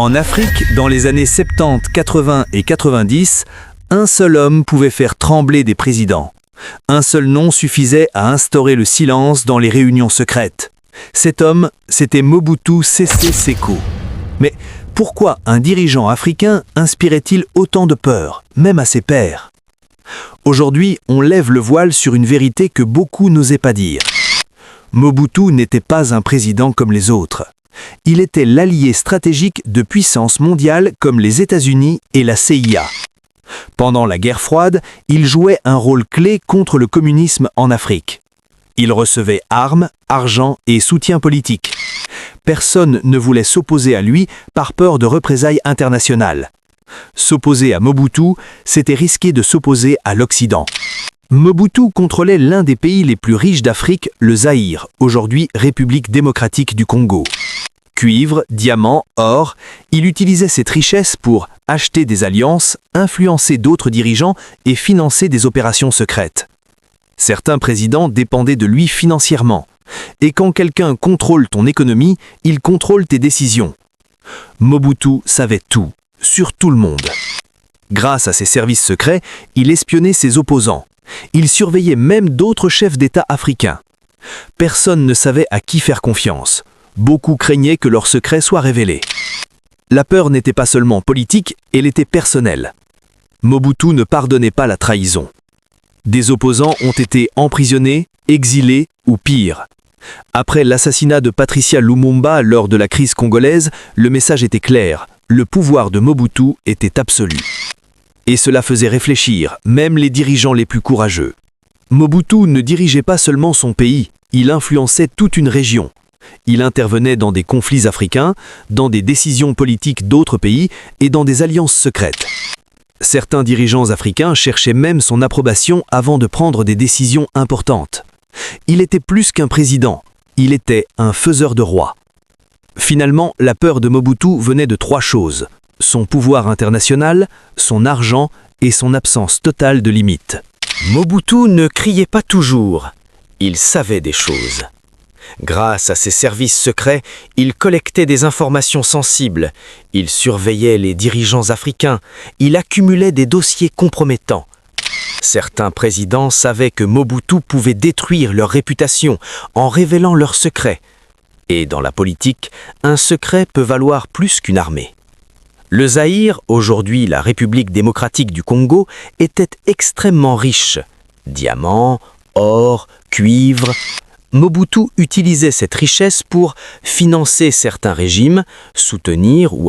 En Afrique, dans les années 70, 80 et 90, un seul homme pouvait faire trembler des présidents. Un seul nom suffisait à instaurer le silence dans les réunions secrètes. Cet homme, c'était Mobutu Sese Seko. Mais pourquoi un dirigeant africain inspirait-il autant de peur, même à ses pairs? Aujourd'hui, on lève le voile sur une vérité que beaucoup n'osaient pas dire. Mobutu n'était pas un président comme les autres. Il était l'allié stratégique de puissances mondiales comme les États-Unis et la CIA. Pendant la guerre froide, il jouait un rôle clé contre le communisme en Afrique. Il recevait armes, argent et soutien politique. Personne ne voulait s'opposer à lui par peur de représailles internationales. S'opposer à Mobutu, c'était risquer de s'opposer à l'Occident. Mobutu contrôlait l'un des pays les plus riches d'Afrique, le Zaïre, aujourd'hui République démocratique du Congo. Cuivre, diamants, or, il utilisait cette richesse pour acheter des alliances, influencer d'autres dirigeants et financer des opérations secrètes. Certains présidents dépendaient de lui financièrement. Et quand quelqu'un contrôle ton économie, il contrôle tes décisions. Mobutu savait tout, sur tout le monde. Grâce à ses services secrets, il espionnait ses opposants. Il surveillait même d'autres chefs d'État africains. Personne ne savait à qui faire confiance. Beaucoup craignaient que leurs secrets soient révélés. La peur n'était pas seulement politique, elle était personnelle. Mobutu ne pardonnait pas la trahison. Des opposants ont été emprisonnés, exilés ou pire. Après l'assassinat de Patricia Lumumba lors de la crise congolaise, le message était clair, le pouvoir de Mobutu était absolu. Et cela faisait réfléchir, même les dirigeants les plus courageux. Mobutu ne dirigeait pas seulement son pays, il influençait toute une région. Il intervenait dans des conflits africains, dans des décisions politiques d'autres pays et dans des alliances secrètes. Certains dirigeants africains cherchaient même son approbation avant de prendre des décisions importantes. Il était plus qu'un président, il était un faiseur de rois. Finalement, la peur de Mobutu venait de trois choses: son pouvoir international, son argent et son absence totale de limites. Mobutu ne criait pas toujours, il savait des choses. Grâce à ses services secrets, il collectait des informations sensibles, il surveillait les dirigeants africains, il accumulait des dossiers compromettants. Certains présidents savaient que Mobutu pouvait détruire leur réputation en révélant leurs secrets. Et dans la politique, un secret peut valoir plus qu'une armée. Le Zaïre, aujourd'hui la République démocratique du Congo, était extrêmement riche. Diamants, or, cuivre. Mobutu utilisait cette richesse pour financer certains régimes, soutenir ou